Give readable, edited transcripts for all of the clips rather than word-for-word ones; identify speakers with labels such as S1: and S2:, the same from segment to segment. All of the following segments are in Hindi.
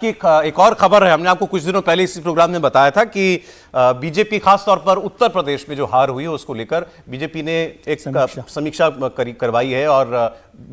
S1: कि एक और खबर है, हमने आपको कुछ दिनों पहले इसी प्रोग्राम में बताया था कि बीजेपी खास तौर पर उत्तर प्रदेश में जो हार हुई है उसको लेकर बीजेपी ने एक समीक्षा करवाई है और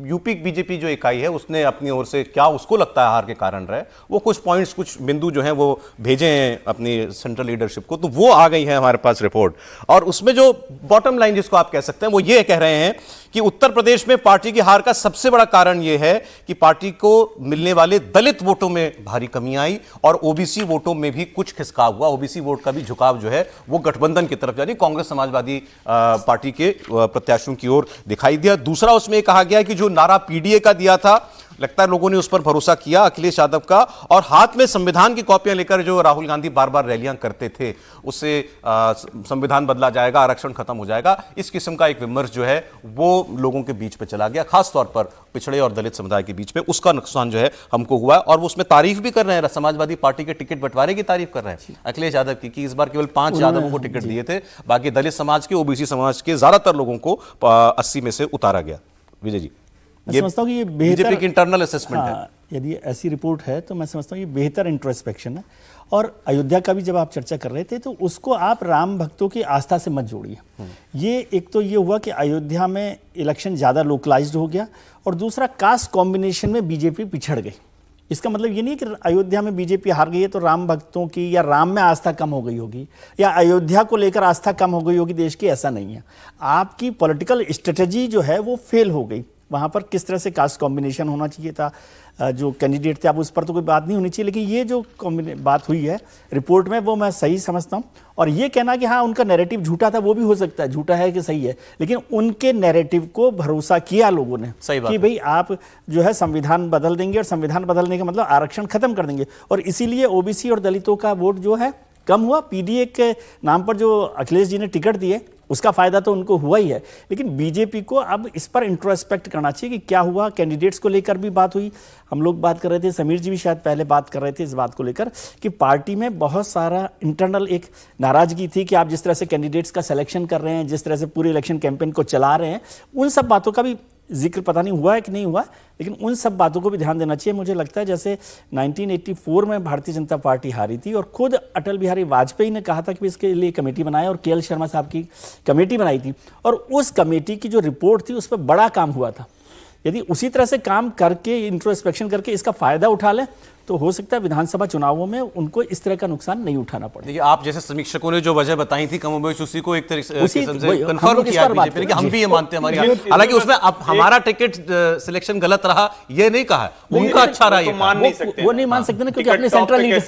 S1: यूपी बीजेपी जो इकाई है उसने अपनी ओर से क्या उसको लगता है हार के कारण रहे, वो कुछ पॉइंट्स कुछ बिंदु जो हैं वो भेजे हैं अपनी सेंट्रल लीडरशिप को, तो वो आ गई है हमारे पास रिपोर्ट। और उसमें जो बॉटम लाइन जिसको आप कह सकते हैं वो ये कह रहे हैं कि उत्तर प्रदेश में पार्टी की हार का सबसे बड़ा कारण यह है कि पार्टी को मिलने वाले दलित वोटों में भारी कमी आई और ओबीसी वोटों में भी कुछ खिसकाव हुआ। ओबीसी वोट का भी झुकाव जो है वो गठबंधन की तरफ यानी कांग्रेस समाजवादी पार्टी के प्रत्याशियों की ओर दिखाई दिया। दूसरा उसमें कहा गया कि जो नारा पीडीए का दिया था, लगता है लोगों ने उस पर भरोसा किया अखिलेश यादव का, और हाथ में संविधान की कॉपियां लेकर जो राहुल गांधी बार बार रैलियां करते थे उससे संविधान बदला जाएगा, आरक्षण खत्म हो जाएगा, इस किस्म का एक विमर्श जो है वो लोगों के बीच में चला गया, खासतौर पर पिछड़े और दलित समुदाय के बीच में। उसका नुकसान जो है हमको हुआ और वो उसमें तारीफ भी कर रहे हैं, समाजवादी पार्टी के टिकट बंटवारे की तारीफ कर रहे हैं अखिलेश यादव की कि इस बार केवल 5 यादवों को टिकट दिए थे, बाकी दलित समाज के ओबीसी समाज के ज्यादातर लोगों को 80 में से उतारा गया। विजय जी,
S2: मैं समझता हूँ कि ये
S1: बीजेपी की इंटरनल असेसमेंट है।
S2: यदि ऐसी रिपोर्ट है तो मैं समझता हूँ ये बेहतर इंट्रोस्पेक्शन है। और अयोध्या का भी जब आप चर्चा कर रहे थे तो उसको आप राम भक्तों की आस्था से मत जोड़िए। ये एक तो ये हुआ कि अयोध्या में इलेक्शन ज़्यादा लोकलाइज्ड हो गया और दूसरा कास्ट कॉम्बिनेशन में बीजेपी पिछड़ गई। इसका मतलब ये नहीं कि अयोध्या में बीजेपी हार गई है तो राम भक्तों की या राम में आस्था कम हो गई होगी या अयोध्या को लेकर आस्था कम हो गई होगी देश की, ऐसा नहीं है। आपकी पॉलिटिकल स्ट्रेटजी जो है वो फेल हो गई। वहाँ पर किस तरह से कास्ट कॉम्बिनेशन होना चाहिए था, जो कैंडिडेट थे, अब उस पर तो कोई बात नहीं होनी चाहिए, लेकिन ये जो बात हुई है रिपोर्ट में वो मैं सही समझता हूँ। और ये कहना कि हाँ उनका नैरेटिव झूठा था वो भी हो सकता है, झूठा है कि सही है, लेकिन उनके नैरेटिव को भरोसा किया लोगों ने कि भाई आप जो है संविधान बदल देंगे और संविधान बदलने का मतलब आरक्षण खत्म कर देंगे। और इसीलिए ओबीसी और दलितों का वोट जो है कम हुआ। पीडीए के नाम पर जो अखिलेश जी ने टिकट दिए उसका फायदा तो उनको हुआ ही है, लेकिन बीजेपी को अब इस पर इंट्रोस्पेक्ट करना चाहिए कि क्या हुआ। कैंडिडेट्स को लेकर भी बात हुई, हम लोग बात कर रहे थे, समीर जी भी शायद पहले बात कर रहे थे इस बात को लेकर कि पार्टी में बहुत सारा इंटरनल एक नाराजगी थी कि आप जिस तरह से कैंडिडेट्स का सिलेक्शन कर रहे हैं, जिस तरह से पूरे इलेक्शन कैंपेन को चला रहे हैं, उन सब बातों का भी जिक्र पता नहीं हुआ है कि नहीं हुआ, लेकिन उन सब बातों को भी ध्यान देना चाहिए। मुझे लगता है जैसे 1984 में भारतीय जनता पार्टी हारी थी और खुद अटल बिहारी वाजपेयी ने कहा था कि इसके लिए कमेटी बनाए और केएल शर्मा साहब की कमेटी बनाई थी और उस कमेटी की जो रिपोर्ट थी उस पर बड़ा काम हुआ था। यदि उसी तरह से काम करके इंट्रोस्पेक्शन करके इसका फायदा उठा लें तो हो सकता है विधानसभा चुनावों में उनको इस तरह का नुकसान नहीं उठाना पड़े।
S1: देखिए, आप जैसे समीक्षकों ने जो वजह बताई थी कमोबेश उसी को एक तरीके से कंफर्म किया बीजेपी ने, हम भी ये मानते हैं हमारी, हालांकि उसमें अब हमारा टिकट सिलेक्शन गलत रहा ये नहीं कहा, उनका अच्छा रहा,
S3: मान नहीं सकते,
S2: वो नहीं मान सकते ना, क्योंकि अपने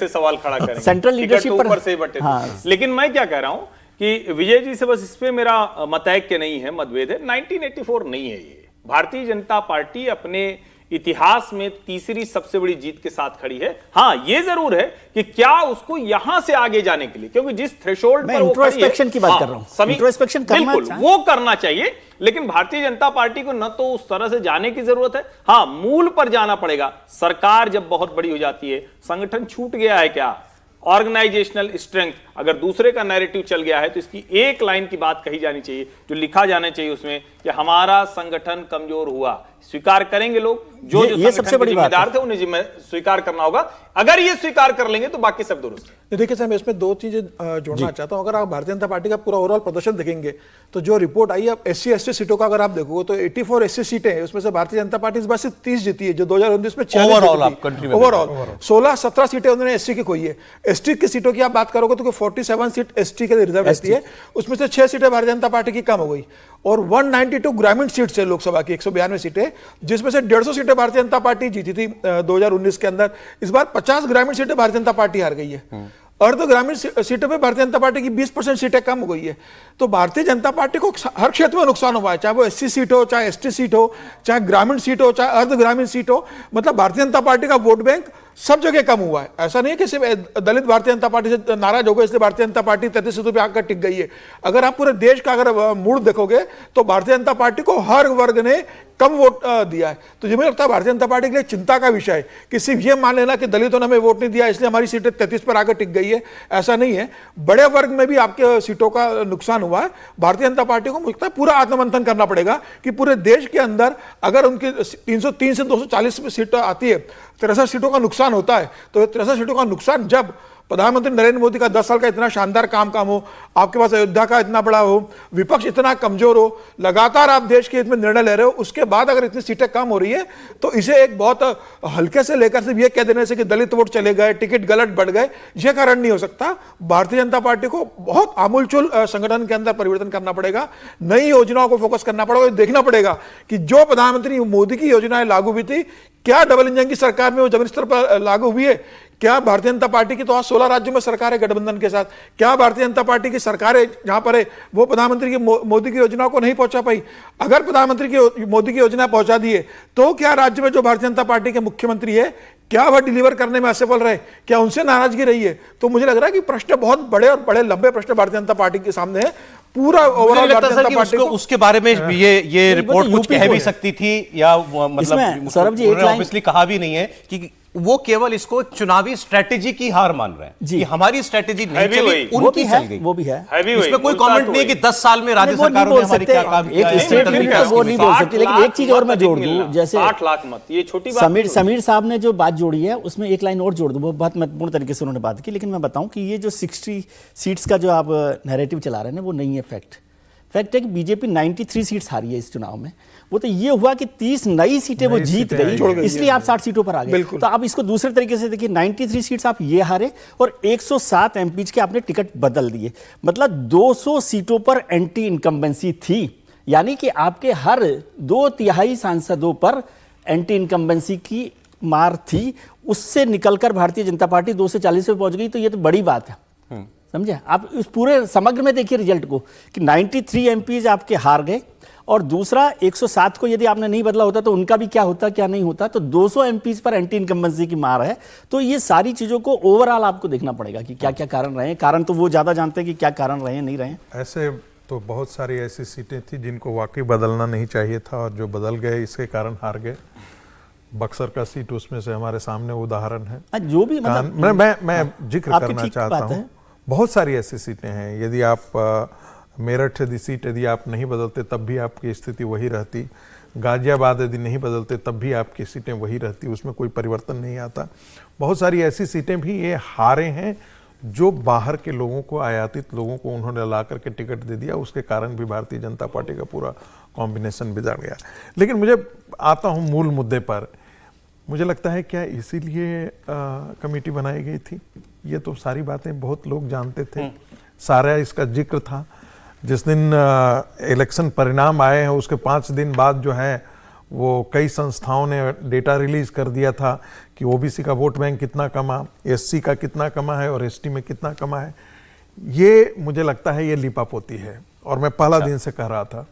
S3: सवाल खड़ा करेंगे
S2: सेंट्रल लीडरशिप
S3: पर। लेकिन मैं क्या कह रहा हूं कि विजय जी से बस इस पे मेरा मतैक्य नहीं है, मतभेद है। 1984 नहीं है ये। भारतीय जनता पार्टी अपने इतिहास में तीसरी सबसे बड़ी जीत के साथ खड़ी है। हां ये जरूर है कि क्या उसको यहां से आगे जाने के लिए, क्योंकि जिस थ्रेशोल्ड पर वो खड़ी है,
S2: की बात कर रहा हूं, इंट्रोस्पेक्शन
S3: बिल्कुल वो करना चाहिए, लेकिन भारतीय जनता पार्टी को न तो उस तरह से जाने की जरूरत है, हां मूल पर जाना पड़ेगा। सरकार जब बहुत बड़ी हो जाती है, संगठन छूट गया है क्या, ऑर्गेनाइजेशनल स्ट्रेंथ अगर दूसरे का नैरेटिव चल गया है तो इसकी एक लाइन की बात कही जानी चाहिए, जो लिखा जाना चाहिए उसमें कि हमारा संगठन कमजोर हुआ। स्वीकार करेंगे लोग, जो
S2: ये सबसे बड़ी
S3: जिम्मेदार थे उन्हें स्वीकार करना होगा। अगर ये स्वीकार कर लेंगे तो बाकी सब दुरुस्त है।
S4: देखिए साहब, इसमें दो चीजें जोड़ना चाहता हूं। अगर आप भारतीय जनता पार्टी का पूरा ओवरऑल प्रदर्शन देखेंगे तो जो रिपोर्ट आई है एससी एसटी सीटों का अगर आप देखोगे तो 84 एससी सीटें हैं, उसमें से भारतीय जनता पार्टी इस बार से 30 जीती है, जो 2019 में 46 ओवरऑल 16-17 सीटें उन्होंने एससी की खोई है। एसटी की सीटों की आप बात करोगे तो 47 सीट एसटी के रिजर्व रहती है, उसमें से 6 सीटें भारतीय जनता पार्टी की कम हो गई और 192 ग्रामीण सीट्स है लोकसभा की, 192 सीटें, जिसमें से 150 सीटें भारतीय जनता पार्टी जीती थी 2019 के अंदर। इस बार 50 ग्रामीण सीटें भारतीय जनता पार्टी हार गई है। अर्ध ग्रामीण सीटों पे भारतीय जनता पार्टी की 20% सीटें कम हो गई है। तो भारतीय जनता पार्टी को हर क्षेत्र में नुकसान हुआ है, चाहे वो एससी सीट हो, चाहे एसटी सीट हो, चाहे ग्रामीण सीट हो, चाहे अर्ध ग्रामीण सीट हो। मतलब भारतीय जनता पार्टी का वोट बैंक सब जगह कम हुआ है। ऐसा नहीं है कि सिर्फ दलित भारतीय जनता पार्टी से नाराज हो गए इसलिए भारतीय जनता पार्टी 33 सीटों पर आकर टिक गई है। अगर आप पूरे देश का अगर मूड देखोगे तो भारतीय जनता पार्टी को हर वर्ग ने कम वोट दिया है। तो मुझे लगता है भारतीय जनता पार्टी के लिए चिंता का विषय है कि सिर्फ ये मान लेना कि दलितों ने हमें वोट नहीं दिया इसलिए हमारी सीटें 33 पर आकर टिक गई है, ऐसा नहीं है। बड़े वर्ग में भी आपके सीटों का नुकसान हुआ है। भारतीय जनता पार्टी को मुझे लगता है पूरा आत्ममंथन करना पड़ेगा कि पूरे देश के अंदर अगर उनकी 303 से 240 सीट आती है 63 सीटों का नुकसान होता है, तो 63 सीटों का नुकसान जब प्रधानमंत्री नरेंद्र मोदी का 10 साल का इतना शानदार काम हो, आपके पास अयोध्या का इतना बड़ा हो, विपक्ष इतना कमजोर हो, लगातार आप देश के हित में निर्णय ले रहे हो, उसके बाद अगर इतनी सीटें कम हो रही है तो इसे एक बहुत हल्के से लेकर सिर्फ ये कह देने से कि दलित वोट चले गए, टिकट गलत बढ़ गए, यह कारण नहीं हो सकता। भारतीय जनता पार्टी को बहुत आमूलचूल संगठन के अंदर परिवर्तन करना पड़ेगा, नई योजनाओं को फोकस करना पड़ेगा, देखना पड़ेगा कि जो प्रधानमंत्री मोदी की योजनाएं लागू हुई थी, क्या डबल इंजन की सरकार में वो जमीन स्तर पर लागू हुई है? क्या भारतीय जनता पार्टी की तो आज 16 राज्यों में सरकार है गठबंधन के साथ? क्या भारतीय जनता पार्टी की सरकार है जहां पर है वो प्रधानमंत्री की मोदी की योजनाओं को नहीं पहुंचा पाई? अगर प्रधानमंत्री की मोदी की योजना पहुंचा दिए तो क्या राज्य में जो भारतीय जनता पार्टी के मुख्यमंत्री है क्या वह डिलीवर करने में असफल रहे? क्या उनसे नाराजगी रही है? तो मुझे लग रहा है कि प्रश्न बहुत बड़े और बड़े लंबे प्रश्न भारतीय जनता पार्टी के सामने है। पूरा ओवरऑल भारतीय जनता पार्टी को
S1: उसके बारे में ये रिपोर्ट कुछ कह भी सकती थी या मतलब
S2: सौरभ जी, एक लाइन
S1: ऑब्वियसली कहा भी नहीं है कि वो केवल इसको चुनावी स्ट्रेटेजी की हार मान रहे हैं कि हमारी स्ट्रेटेजी नहीं चली, उनकी चल गई।
S2: वो भी है,
S1: इसमें कोई कमेंट नहीं है कि 10 साल में राज्य सरकारों ने हमारी क्या काम किया है।
S2: एक स्टेटमेंट तो वो नहीं बोल सकते, लेकिन एक चीज और मैं जोड़ दूं, जैसे
S3: 8 लाख मत, ये छोटी बात
S2: समीर साहब ने जो बात जोड़ी है उसमें एक लाइन और जोड़ दूं, वो बहुत महत्वपूर्ण तरीके से उन्होंने बात की। लेकिन मैं बताऊं कि ये जो 60 सीट्स का जो आप नैरेटिव चला रहे हैं वो नहीं है। फैक्ट है कि बीजेपी 93 सीट्स हारी है इस चुनाव में। वो तो ये हुआ कि 30 नई सीटें वो जीत गई, इसलिए आप 60 सीटों पर आ गए। तो आप इसको दूसरे तरीके से देखिए, 93 सीट्स आप ये हारे और 107 एमपीज के आपने टिकट बदल दिए, मतलब 200 सीटों पर एंटी इनकम्बेंसी थी। यानी कि आपके हर 2/3 सांसदों पर एंटी इनकम्बेंसी की मार थी। उससे निकलकर भारतीय जनता पार्टी 2 से 40 पे पहुंच गई, तो ये तो बड़ी बात है। समझे आप? इस पूरे समग्र में देखिए रिजल्ट को कि 93 एमपीज आपके हार गए और दूसरा 107 को यदि आपने नहीं बदला होता तो उनका भी क्या होता क्या नहीं होता। तो 200 एमपीज पर एंटी इनकम्बेंसी की मार है। तो ये सारी चीजों को ओवरऑल आपको देखना पड़ेगा कि क्या क्या कारण रहे हैं। कारण तो वो ज्यादा जानते हैं कि क्या कारण रहे नहीं रहे।
S5: ऐसे तो बहुत सारी ऐसी सीटें थी जिनको वाकई बदलना नहीं चाहिए था और जो बदल गए इसके कारण हार गए। बक्सर का सीट उसमें से हमारे सामने उदाहरण है।
S2: जो भी मतलब
S5: मैं जिक्र करना चाहता हूँ, बहुत सारी ऐसी सीटें हैं। यदि आप मेरठ यदि सीट यदि आप नहीं बदलते तब भी आपकी स्थिति वही रहती। गाजियाबाद यदि नहीं बदलते तब भी आपकी सीटें वही रहती, उसमें कोई परिवर्तन नहीं आता। बहुत सारी ऐसी सीटें भी ये हारे हैं जो बाहर के लोगों को, आयातित लोगों को उन्होंने ला करके टिकट दे दिया, उसके कारण भी भारतीय जनता पार्टी का पूरा कॉम्बिनेशन बिगड़ गया। लेकिन मुझे आता हूँ मूल मुद्दे पर। मुझे लगता है क्या इसीलिए कमेटी बनाई गई थी? ये तो सारी बातें बहुत लोग जानते थे, सारा इसका जिक्र था। जिस दिन इलेक्शन परिणाम आए हैं उसके 5 दिन बाद जो है वो कई संस्थाओं ने डेटा रिलीज कर दिया था कि ओबीसी का वोट बैंक कितना कमा, एससी का कितना कमा है और एसटी में कितना कमा है। ये मुझे लगता है ये लिपापोती है। और मैं पहला दिन से कह रहा था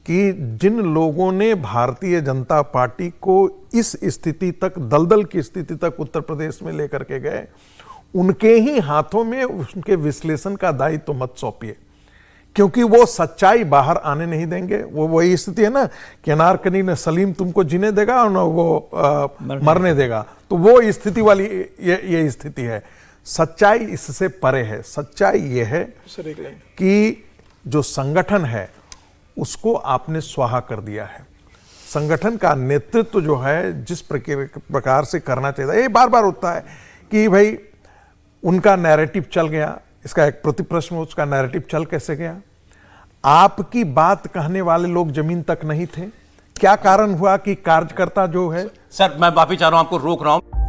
S5: कि जिन लोगों ने भारतीय जनता पार्टी को इस स्थिति तक, दलदल की स्थिति तक उत्तर प्रदेश में लेकर के गए, उनके ही हाथों में उनके विश्लेषण का दायित्व मत सौंपिए, क्योंकि वो सच्चाई बाहर आने नहीं देंगे। वो वही स्थिति है ना कि अनारकली ने सलीम तुमको जीने देगा और ना वो मरने देगा। तो वो स्थिति वाली ये स्थिति है। सच्चाई इससे परे है। सच्चाई ये है कि जो संगठन है उसको आपने स्वाहा कर दिया है। संगठन का नेतृत्व जो है जिस प्रकार से करना चाहिए, ये बार बार होता है कि भाई उनका नैरेटिव चल गया। इसका एक प्रतिप्रश्न, उसका नैरेटिव चल कैसे गया? आपकी बात कहने वाले लोग जमीन तक नहीं थे। क्या कारण हुआ कि कार्यकर्ता जो है।
S1: सर मैं माफी चाह रहा हूं, आपको रोक रहा हूं।